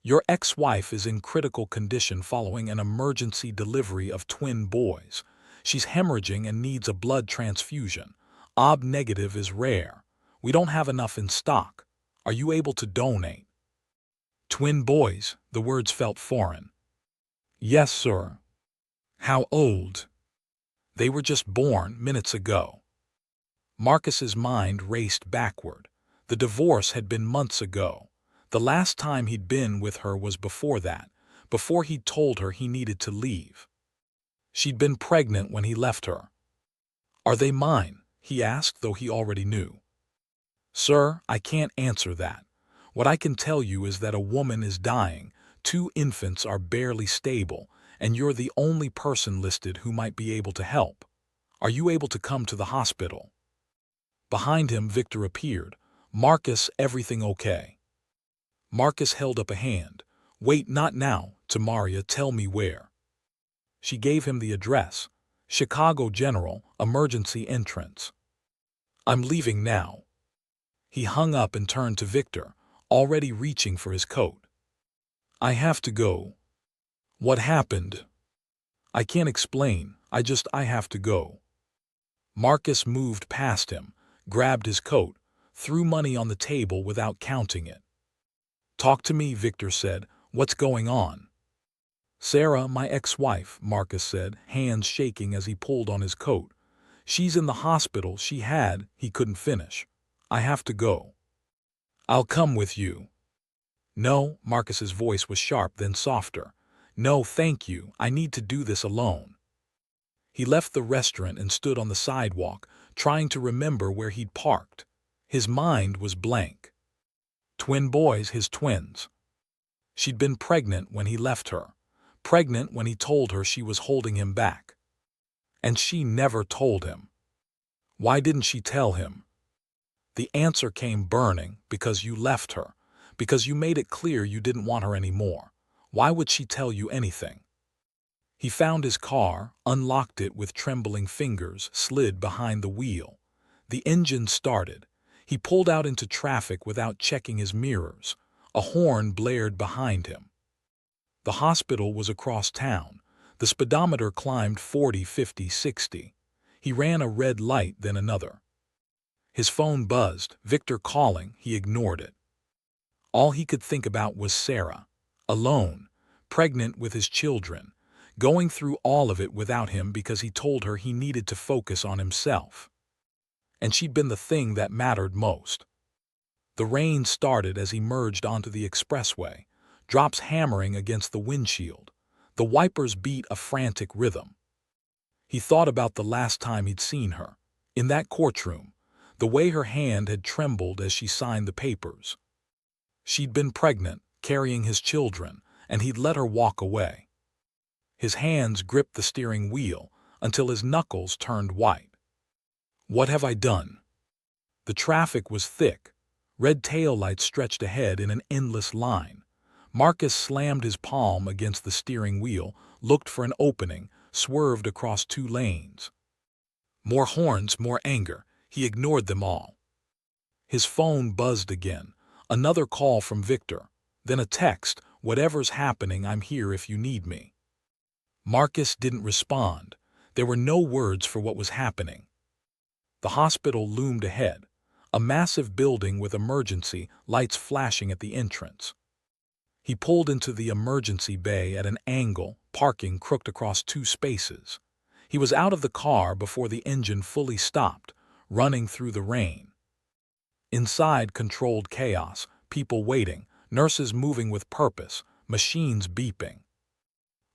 Speaker 1: "Your ex-wife is in critical condition following an emergency delivery of twin boys. She's hemorrhaging and needs a blood transfusion. OB-negative is rare. We don't have enough in stock. Are you able to donate?" "Twin boys," the words felt foreign. "Yes, sir." "How old?" "They were just born minutes ago." Marcus's mind raced backward. The divorce had been months ago. The last time he'd been with her was before that, before he'd told her he needed to leave. She'd been pregnant when he left her. "Are they mine?" he asked, though he already knew. "Sir, I can't answer that. What I can tell you is that a woman is dying, 2 infants are barely stable, and you're the only person listed who might be able to help. Are you able to come to the hospital?" Behind him, Victor appeared. "Marcus, everything okay?" Marcus held up a hand. "Wait, not now," to Maria. "Tell me where." She gave him the address. Chicago General, emergency entrance. "I'm leaving now." He hung up and turned to Victor, already reaching for his coat. "I have to go." "What happened?" "I can't explain. I have to go." Marcus moved past him, grabbed his coat, threw money on the table without counting it. "Talk to me," Victor said. "What's going on?" "Sarah, my ex-wife," Marcus said, hands shaking as he pulled on his coat. "She's in the hospital. He couldn't finish. I have to go." "I'll come with you." "No," Marcus's voice was sharp, then softer. "No, thank you. I need to do this alone." He left the restaurant and stood on the sidewalk, trying to remember where he'd parked. His mind was blank. Twin boys, his twins. She'd been pregnant when he left her, pregnant when he told her she was holding him back. And she never told him. Why didn't she tell him? The answer came burning: because you left her, because you made it clear you didn't want her anymore. Why would she tell you anything? He found his car, unlocked it with trembling fingers, slid behind the wheel. The engine started. He pulled out into traffic without checking his mirrors. A horn blared behind him. The hospital was across town. The speedometer climbed 40, 50, 60. He ran a red light, then another. His phone buzzed. Victor calling. He ignored it. All he could think about was Sarah, alone, pregnant with his children, going through all of it without him because he told her he needed to focus on himself. And she'd been the thing that mattered most. The rain started as he merged onto the expressway, drops hammering against the windshield. The wipers beat a frantic rhythm. He thought about the last time he'd seen her, in that courtroom, the way her hand had trembled as she signed the papers. She'd been pregnant, carrying his children, and he'd let her walk away. His hands gripped the steering wheel until his knuckles turned white. What have I done? The traffic was thick. Red taillights stretched ahead in an endless line. Marcus slammed his palm against the steering wheel, looked for an opening, swerved across 2 lanes. More horns, more anger. He ignored them all. His phone buzzed again. Another call from Victor. Then a text: "Whatever's happening, I'm here if you need me." Marcus didn't respond. There were no words for what was happening. The hospital loomed ahead, a massive building with emergency lights flashing at the entrance. He pulled into the emergency bay at an angle, parking crooked across 2 spaces. He was out of the car before the engine fully stopped, running through the rain. Inside, controlled chaos, people waiting, nurses moving with purpose, machines beeping.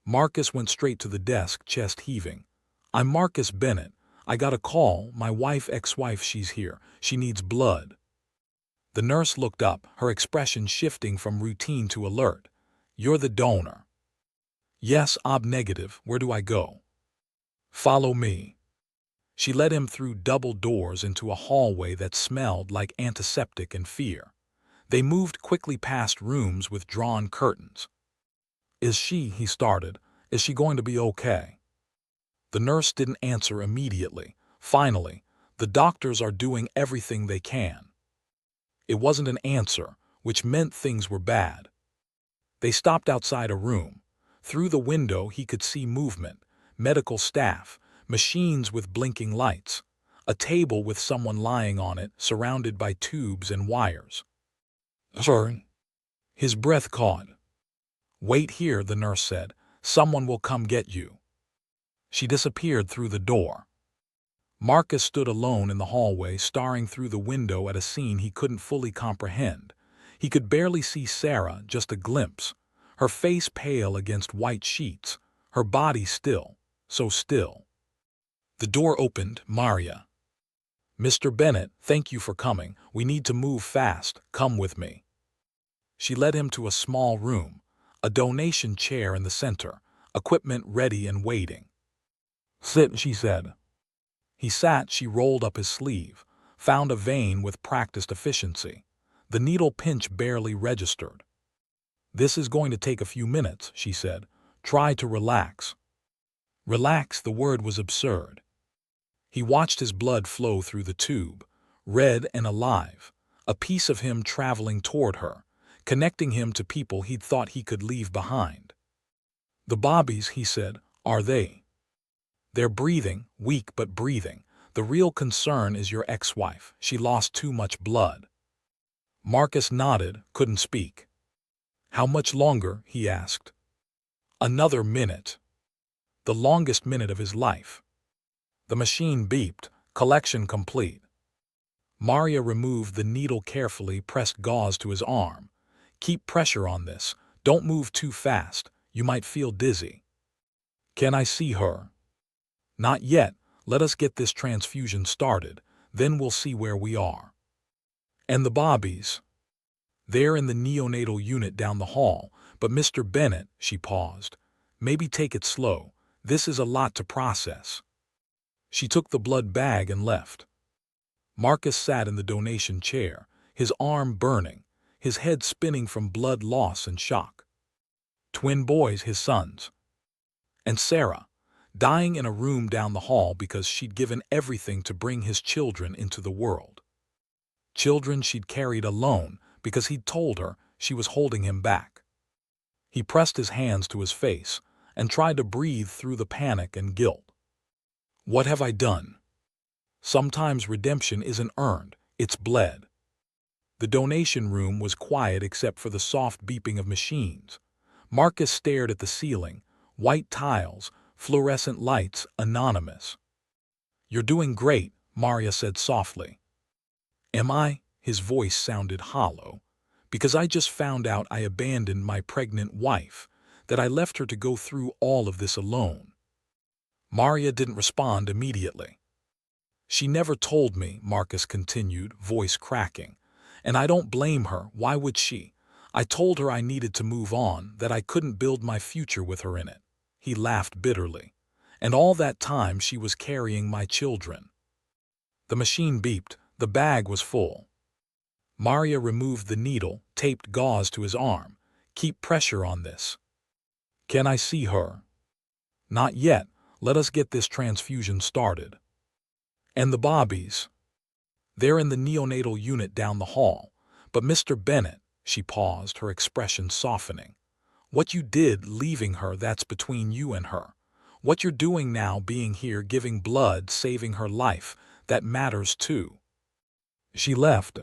Speaker 1: Marcus went straight to the desk, chest heaving. "I'm Marcus Bennett. I got a call. My wife, ex-wife, she's here. She needs blood." The nurse looked up, her expression shifting from routine to alert. "You're the donor." "Yes, I'm negative. Where do I go?" "Follow me." She led him through double doors into a hallway that smelled like antiseptic and fear. They moved quickly past rooms with drawn curtains. He started. "Is she going to be okay?" The nurse didn't answer immediately. Finally, "The doctors are doing everything they can." It wasn't an answer, which meant things were bad. They stopped outside a room. Through the window he could see movement, medical staff, machines with blinking lights, a table with someone lying on it, surrounded by tubes and wires. "Sir." His breath caught. "Wait here," the nurse said. "Someone will come get you." She disappeared through the door. Marcus stood alone in the hallway, staring through the window at a scene he couldn't fully comprehend. He could barely see Sarah, just a glimpse, her face pale against white sheets, her body still, so still. The door opened. "Maria." "Mr. Bennett, thank you for coming. We need to move fast. Come with me." She led him to a small room, a donation chair in the center, equipment ready and waiting. "Sit," she said. He sat. She rolled up his sleeve, found a vein with practiced efficiency. The needle pinch barely registered. "This is going to take a few minutes," she said. "Try to relax." Relax, the word was absurd. He watched his blood flow through the tube, red and alive, a piece of him traveling toward her, connecting him to people he'd thought he could leave behind. "The Bobbies," he said, "are they?" "They're breathing, weak but breathing. The real concern is your ex-wife. She lost too much blood." Marcus nodded, couldn't speak. "How much longer?" he asked. "Another minute." The longest minute of his life. The machine beeped. Collection complete. Maria removed the needle carefully, pressed gauze to his arm. "Keep pressure on this. Don't move too fast. You might feel dizzy." "Can I see her?" "Not yet. Let us get this transfusion started, then we'll see where we are. And the Bobbies? They're in the neonatal unit down the hall, but Mr. Bennett, she paused. Maybe take it slow. This is a lot to process. She took the blood bag and left. Marcus sat in the donation chair, his arm burning, his head spinning from blood loss and shock. Twin boys, his sons. And Sarah, dying in a room down the hall because she'd given everything to bring his children into the world. Children she'd carried alone because he'd told her she was holding him back. He pressed his hands to his face and tried to breathe through the panic and guilt. What have I done? Sometimes redemption isn't earned, it's bled. The donation room was quiet except for the soft beeping of machines. Marcus stared at the ceiling, white tiles, fluorescent lights, anonymous. You're doing great, Maria said softly. Am I? His voice sounded hollow. Because I just found out I abandoned my pregnant wife, that I left her to go through all of this alone. Maria didn't respond immediately. She never told me, Marcus continued, voice cracking. And I don't blame her, why would she? I told her I needed to move on, that I couldn't build my future with her in it. He laughed bitterly. And all that time she was carrying my children. The machine beeped, the bag was full. Maria removed the needle, taped gauze to his arm. Keep pressure on this. Can I see her? Not yet, let us get this transfusion started. And the Bobbies? They're in the neonatal unit down the hall. But Mr. Bennett, she paused, her expression softening. What you did leaving her, that's between you and her. What you're doing now, being here, giving blood, saving her life, that matters too. She left.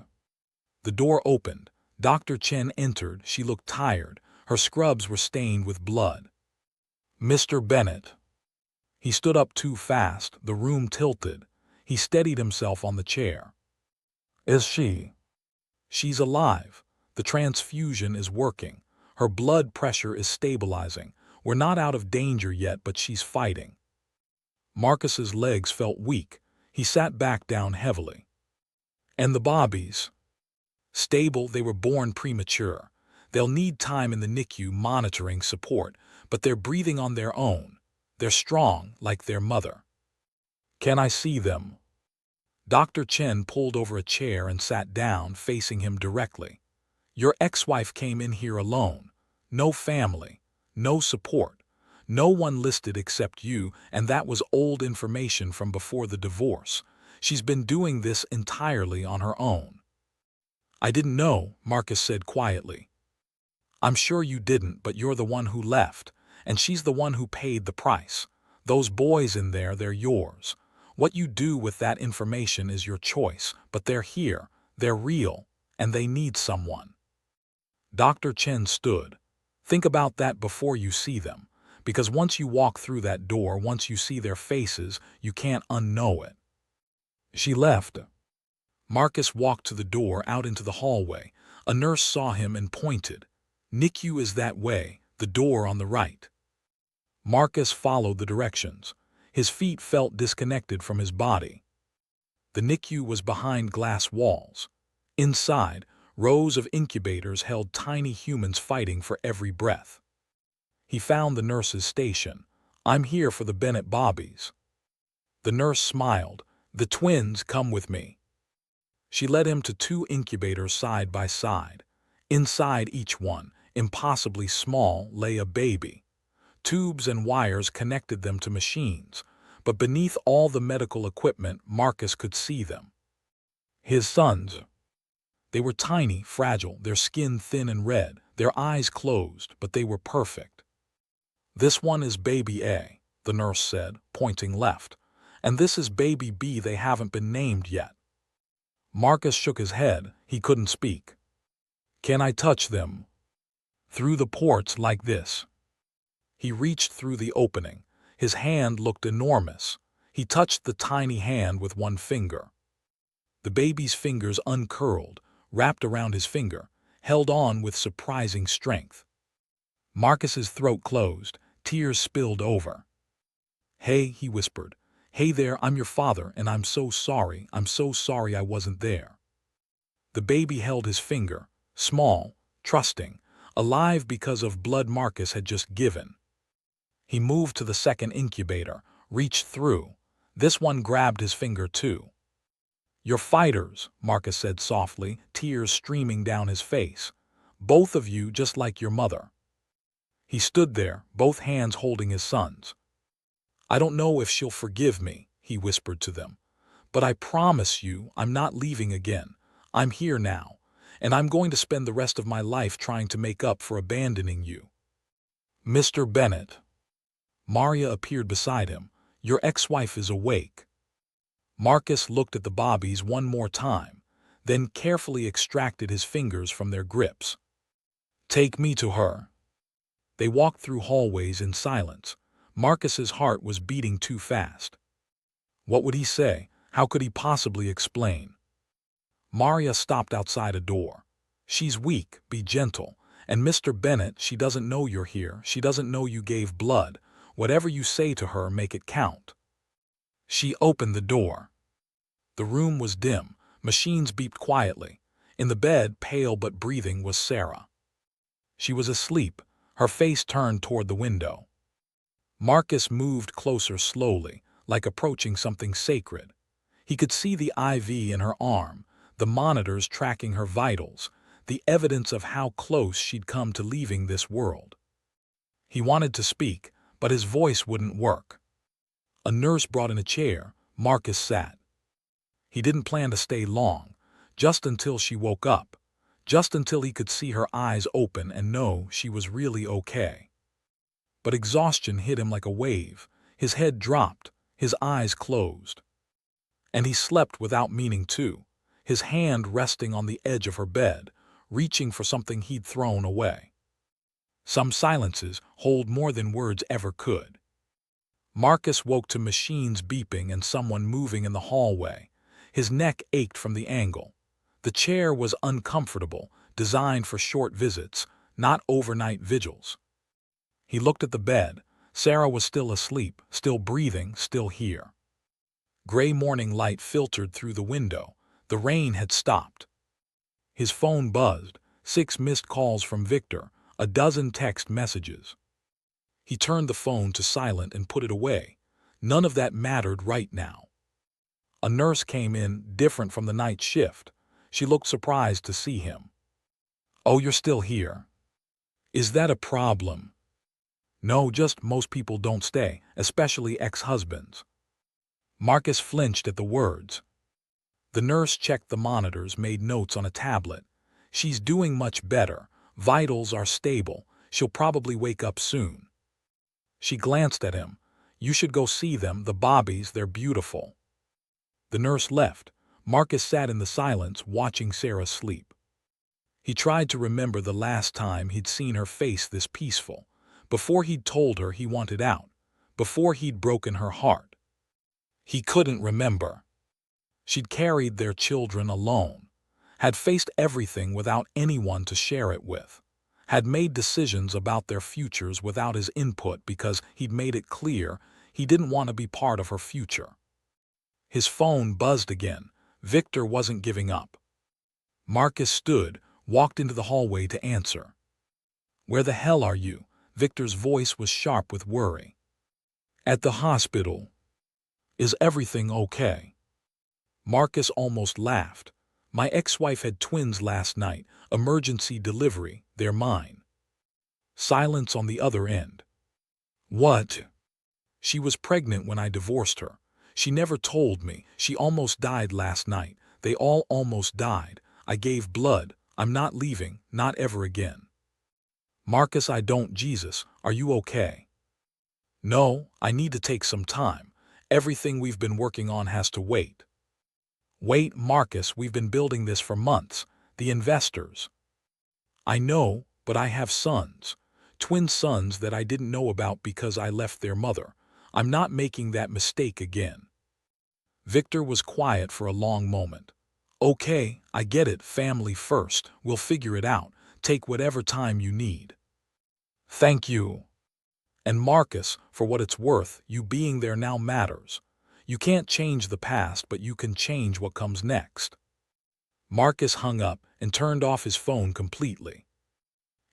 Speaker 1: The door opened. Dr. Chen entered. She looked tired. Her scrubs were stained with blood. Mr. Bennett. He stood up too fast. The room tilted. He steadied himself on the chair. Is she? She's alive. The transfusion is working. Her blood pressure is stabilizing. We're not out of danger yet, but she's fighting. Marcus's legs felt weak. He sat back down heavily. And the Bobbies? Stable, they were born premature. They'll need time in the NICU monitoring support, but they're breathing on their own. They're strong, like their mother. Can I see them? Dr. Chen pulled over a chair and sat down, facing him directly. Your ex-wife came in here alone. No family, no support, no one listed except you, and that was old information from before the divorce. She's been doing this entirely on her own. I didn't know, Marcus said quietly. I'm sure you didn't, but you're the one who left, and she's the one who paid the price. Those boys in there, they're yours. What you do with that information is your choice, but they're here, they're real, and they need someone. Dr. Chen stood. Think about that before you see them, because once you walk through that door, once you see their faces, you can't unknow it. She left. Marcus walked to the door out into the hallway. A nurse saw him and pointed. NICU is that way, the door on the right. Marcus followed the directions. His feet felt disconnected from his body. The NICU was behind glass walls. Inside, rows of incubators held tiny humans fighting for every breath. He found the nurse's station. I'm here for the Bennett Bobbies. The nurse smiled. The twins, come with me. She led him to 2 incubators side by side. Inside each one, impossibly small, lay a baby. Tubes and wires connected them to machines, but beneath all the medical equipment, Marcus could see them. His sons. They were tiny, fragile, their skin thin and red, their eyes closed, but they were perfect. This one is baby A, the nurse said, pointing left. And this is baby B, they haven't been named yet. Marcus shook his head. He couldn't speak. Can I touch them? Through the ports like this. He reached through the opening. His hand looked enormous. He touched the tiny hand with one finger. The baby's fingers uncurled, wrapped around his finger, held on with surprising strength. Marcus's throat closed. Tears spilled over. Hey, he whispered. "Hey there, I'm your father, and I'm so sorry. I'm so sorry I wasn't there." The baby held his finger, small, trusting, alive because of blood Marcus had just given. He moved to the second incubator, reached through. This one grabbed his finger too. "You're fighters," Marcus said softly, tears streaming down his face. "Both of you just like your mother." He stood there, both hands holding his son's. "I don't know if she'll forgive me," he whispered to them. "But I promise you I'm not leaving again. I'm here now, and I'm going to spend the rest of my life trying to make up for abandoning you." "Mr. Bennett." Maria appeared beside him. "Your ex-wife is awake." Marcus looked at the bobbies one more time, then carefully extracted his fingers from their grips. "Take me to her." They walked through hallways in silence. Marcus's heart was beating too fast. What would he say? How could he possibly explain? Maria stopped outside a door. "She's weak, be gentle. And Mr. Bennett, she doesn't know you're here. She doesn't know you gave blood. Whatever you say to her, make it count." She opened the door. The room was dim. Machines beeped quietly. In the bed, pale but breathing, was Sarah. She was asleep, her face turned toward the window. Marcus moved closer slowly, like approaching something sacred. He could see the IV in her arm, the monitors tracking her vitals, the evidence of how close she'd come to leaving this world. He wanted to speak, but his voice wouldn't work. A nurse brought in a chair. Marcus sat. He didn't plan to stay long, just until she woke up, just until he could see her eyes open and know she was really okay. But exhaustion hit him like a wave. His head dropped, his eyes closed. And he slept without meaning to, his hand resting on the edge of her bed, reaching for something he'd thrown away. Some silences hold more than words ever could. Marcus woke to machines beeping and someone moving in the hallway. His neck ached from the angle. The chair was uncomfortable, designed for short visits, not overnight vigils. He looked at the bed. Sarah was still asleep, still breathing, still here. Gray morning light filtered through the window. The rain had stopped. His phone buzzed, 6 missed calls from Victor, a dozen text messages. He turned the phone to silent and put it away. None of that mattered right now. A nurse came in, different from the night shift. She looked surprised to see him. "Oh, you're still here. Is that a problem?" "No, just most people don't stay, especially ex-husbands." Marcus flinched at the words. The nurse checked the monitors, made notes on a tablet. "She's doing much better. Vitals are stable. She'll probably wake up soon." She glanced at him. "You should go see them, the bobbies, they're beautiful." The nurse left. Marcus sat in the silence, watching Sarah sleep. He tried to remember the last time he'd seen her face this peaceful, before he'd told her he wanted out, before he'd broken her heart. He couldn't remember. She'd carried their children alone, had faced everything without anyone to share it with, had made decisions about their futures without his input because he'd made it clear he didn't want to be part of her future. His phone buzzed again. Victor wasn't giving up. Marcus stood, walked into the hallway to answer. "Where the hell are you?" Victor's voice was sharp with worry. "At the hospital." "Is everything okay?" Marcus almost laughed. "My ex-wife had twins last night. Emergency delivery. They're mine." Silence on the other end. "What?" "She was pregnant when I divorced her. She never told me. She almost died last night. They all almost died. I gave blood. I'm not leaving, not ever again." "Marcus, I don't. Jesus, are you okay?" "No, I need to take some time. Everything we've been working on has to wait." "Wait, Marcus, we've been building this for months. The investors." "I know, but I have sons. Twin sons that I didn't know about because I left their mother. I'm not making that mistake again." Victor was quiet for a long moment. "Okay, I get it. Family first. We'll figure it out. Take whatever time you need." "Thank you." "And Marcus, for what it's worth, you being there now matters. You can't change the past, but you can change what comes next. Marcus hung up and turned off his phone completely.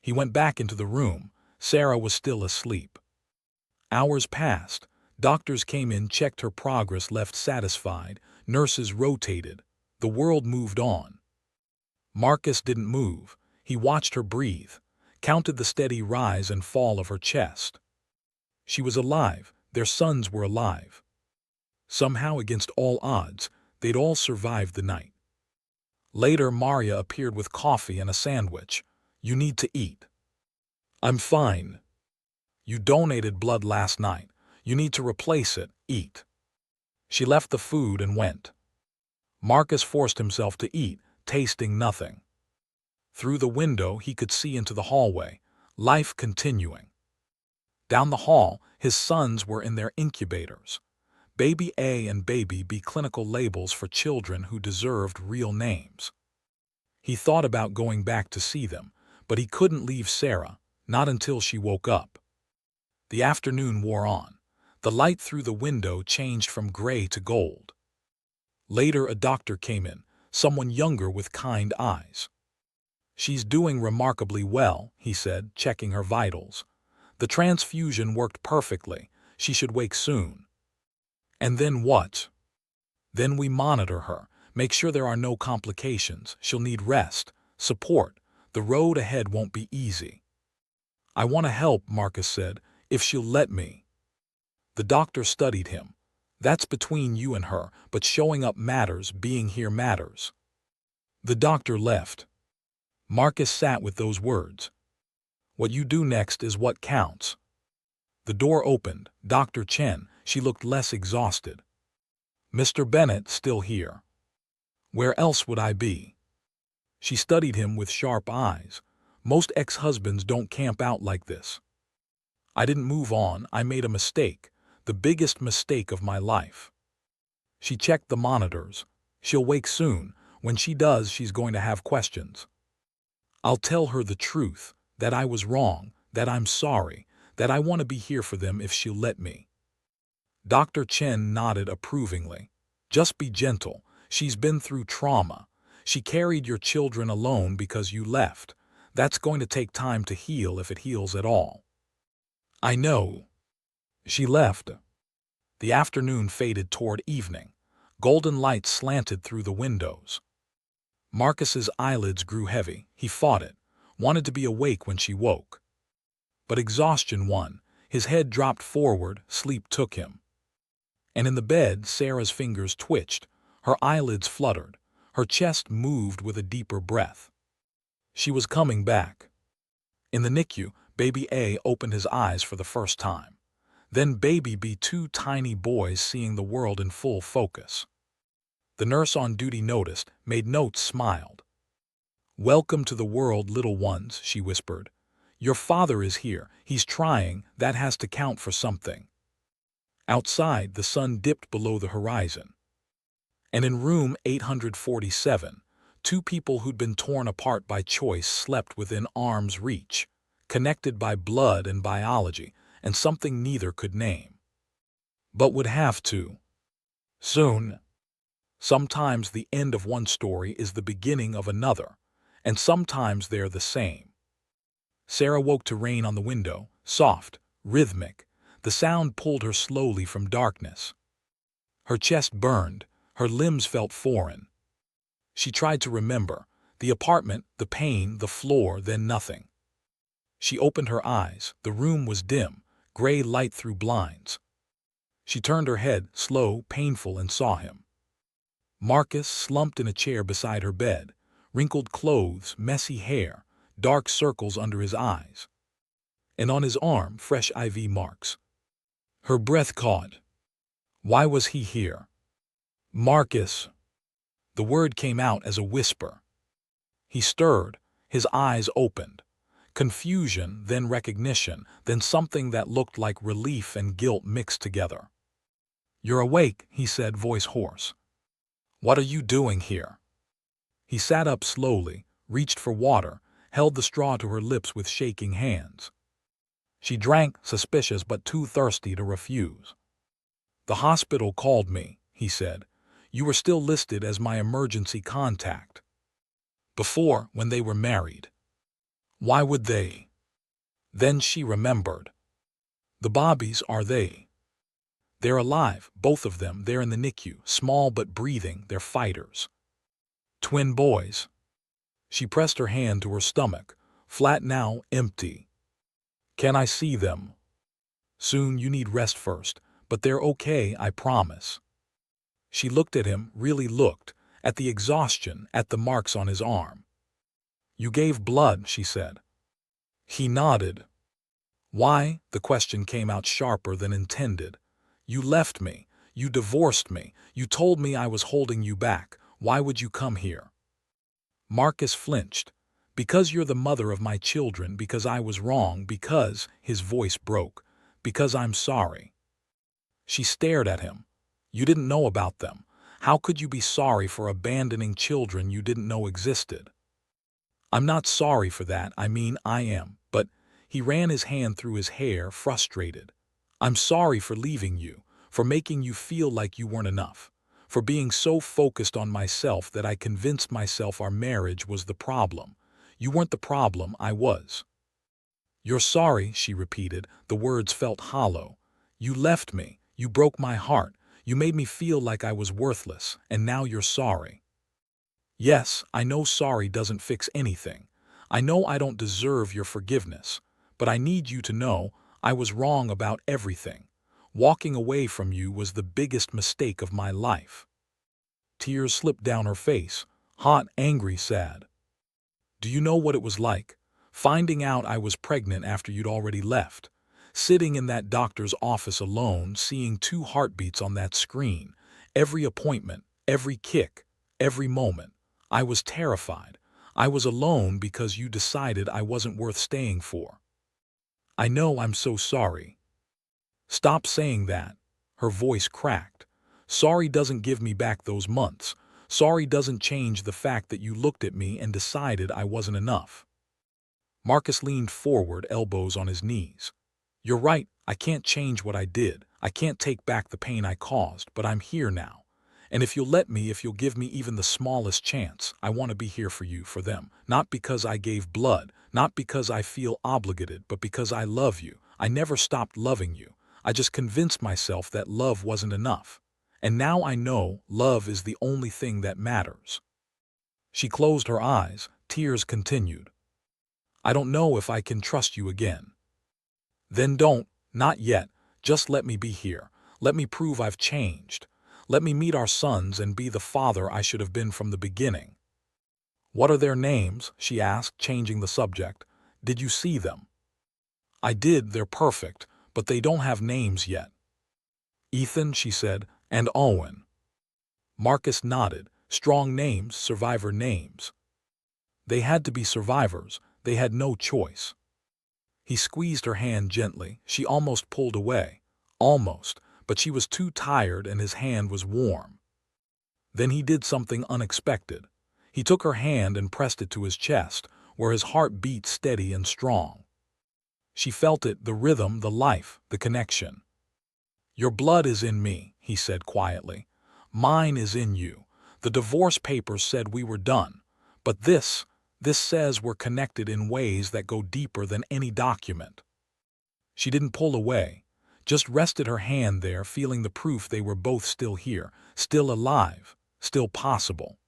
Speaker 1: He went back into the room. Sarah was still asleep. Hours passed. Doctors came in, checked her progress, left satisfied. Nurses rotated. The world moved on. Marcus didn't move. He watched her breathe, counted the steady rise and fall of her chest. She was alive. Their sons were alive. Somehow, against all odds, they'd all survived the night. Later, Maria appeared with coffee and a sandwich. "You need to eat." "I'm fine." "You donated blood last night. You need to replace it. Eat." She left the food and went. Marcus forced himself to eat, tasting nothing. Through the window, he could see into the hallway, life continuing. Down the hall, his sons were in their incubators. Baby A and Baby B, clinical labels for children who deserved real names. He thought about going back to see them, but he couldn't leave Sarah, not until she woke up. The afternoon wore on. The light through the window changed from gray to gold. Later, a doctor came in, someone younger with kind eyes. "She's doing remarkably well," he said, checking her vitals. "The transfusion worked perfectly. She should wake soon." "And then what?" "Then we monitor her, make sure there are no complications. She'll need rest, support. The road ahead won't be easy." "I want to help," Marcus said, "if she'll let me." The doctor studied him. "That's between you and her, but showing up matters, being here matters." The doctor left. Marcus sat with those words. What you do next is what counts. The door opened. Dr. Chen. She looked less exhausted. "Mr. Bennett, still here." "Where else would I be?" She studied him with sharp eyes. "Most ex-husbands don't camp out like this." "I didn't move on. I made a mistake. The biggest mistake of my life." She checked the monitors. "She'll wake soon. When she does, she's going to have questions. I'll tell her the truth, that I was wrong, that I'm sorry, that I want to be here for them if she'll let me." Dr. Chen nodded approvingly. "Just be gentle. She's been through trauma. She carried your children alone because you left. That's going to take time to heal, if it heals at all." "I know." She left. The afternoon faded toward evening. Golden light slanted through the windows. Marcus's eyelids grew heavy. He fought it, wanted to be awake when she woke. But exhaustion won. His head dropped forward, sleep took him. And in the bed, Sarah's fingers twitched. Her eyelids fluttered. Her chest moved with a deeper breath. She was coming back. In the NICU, Baby A opened his eyes for the first time. Then Baby B, two tiny boys seeing the world in full focus. The nurse on duty noticed, made notes, smiled. "Welcome to the world, little ones," she whispered. "Your father is here. He's trying. That has to count for something." Outside, the sun dipped below the horizon. And in room 847, two people who'd been torn apart by choice slept within arm's reach, connected by blood and biology, and something neither could name. But would have to. Soon. Sometimes the end of one story is the beginning of another, and sometimes they're the same. Sarah woke to rain on the window, soft, rhythmic. The sound pulled her slowly from darkness. Her chest burned, her limbs felt foreign. She tried to remember, the apartment, the pain, the floor, then nothing. She opened her eyes. The room was dim, gray light through blinds. She turned her head, slow, painful, and saw him. Marcus slumped in a chair beside her bed, wrinkled clothes, messy hair, dark circles under his eyes. And on his arm, fresh IV marks. Her breath caught. Why was he here? "Marcus." The word came out as a whisper. He stirred, his eyes opened. Confusion, then recognition, then something that looked like relief and guilt mixed together. "You're awake," he said, voice hoarse. "What are you doing here?" He sat up slowly, reached for water, held the straw to her lips with shaking hands. She drank, suspicious but too thirsty to refuse. The hospital called me, he said. You were still listed as my emergency contact. Before, when they were married. Why would they? Then she remembered. The Bobbies are they. They're alive, both of them. They're in the NICU, small but breathing. They're fighters. Twin boys. She pressed her hand to her stomach, flat now, empty. Can I see them? Soon. You need rest first, but they're okay, I promise. She looked at him, really looked, at the exhaustion, at the marks on his arm. You gave blood, she said. He nodded. Why? The question came out sharper than intended. You left me. You divorced me. You told me I was holding you back. Why would you come here? Marcus flinched. Because you're the mother of my children, because I was wrong, because, his voice broke, because I'm sorry. She stared at him. You didn't know about them. How could you be sorry for abandoning children you didn't know existed? I'm not sorry for that, I mean I am, but he ran his hand through his hair, frustrated. I'm sorry for leaving you, for making you feel like you weren't enough, for being so focused on myself that I convinced myself our marriage was the problem. You weren't the problem, I was. You're sorry, she repeated. The words felt hollow. You left me. You broke my heart. You made me feel like I was worthless, and now you're sorry. Yes, I know sorry doesn't fix anything. I know I don't deserve your forgiveness, but I need you to know I was wrong about everything. Walking away from you was the biggest mistake of my life. Tears slipped down her face, hot, angry, sad. Do you know what it was like? Finding out I was pregnant after you'd already left. Sitting in that doctor's office alone, seeing 2 heartbeats on that screen. Every appointment, every kick, every moment. I was terrified. I was alone because you decided I wasn't worth staying for. I know, I'm so sorry. Stop saying that. Her voice cracked. Sorry doesn't give me back those months. Sorry doesn't change the fact that you looked at me and decided I wasn't enough. Marcus leaned forward, elbows on his knees. You're right, I can't change what I did. I can't take back the pain I caused, but I'm here now. And if you'll let me, if you'll give me even the smallest chance, I want to be here for you, for them. Not because I gave blood, not because I feel obligated, but because I love you. I never stopped loving you. I just convinced myself that love wasn't enough. And now I know love is the only thing that matters. She closed her eyes, tears continued. I don't know if I can trust you again. Then don't, not yet. Just let me be here. Let me prove I've changed. Let me meet our sons and be the father I should have been from the beginning. What are their names? She asked, changing the subject. Did you see them? I did, they're perfect, but they don't have names yet. Ethan, she said, and Owen. Marcus nodded. Strong names, survivor names. They had to be survivors. They had no choice. He squeezed her hand gently. She almost pulled away. Almost, but she was too tired and his hand was warm. Then he did something unexpected. He took her hand and pressed it to his chest, where his heart beat steady and strong. She felt it, the rhythm, the life, the connection. Your blood is in me, he said quietly. Mine is in you. The divorce papers said we were done. But this says we're connected in ways that go deeper than any document. She didn't pull away, just rested her hand there, feeling the proof they were both still here, still alive, still possible.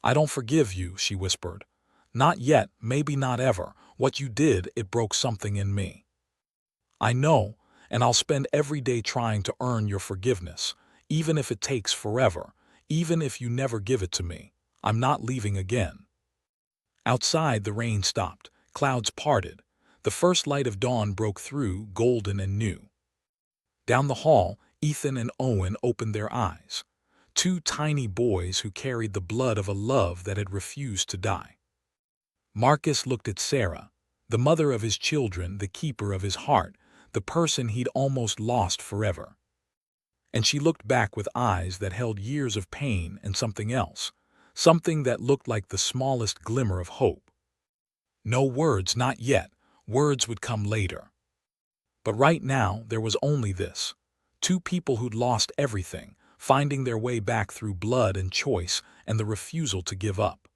Speaker 1: I don't forgive you, she whispered. Not yet, maybe not ever. What you did, it broke something in me. I know, and I'll spend every day trying to earn your forgiveness, even if it takes forever, even if you never give it to me. I'm not leaving again. Outside, the rain stopped. Clouds parted. The first light of dawn broke through, golden and new. Down the hall, Ethan and Owen opened their eyes. 2 tiny boys who carried the blood of a love that had refused to die. Marcus looked at Sarah, the mother of his children, the keeper of his heart, the person he'd almost lost forever. And she looked back with eyes that held years of pain and something else, something that looked like the smallest glimmer of hope. No words, not yet. Words would come later. But right now, there was only this. Two people who'd lost everything, finding their way back through blood and choice and the refusal to give up.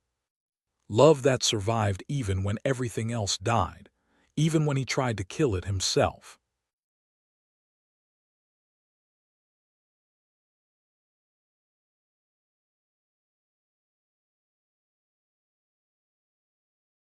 Speaker 1: Love that survived even when everything else died, even when he tried to kill it himself.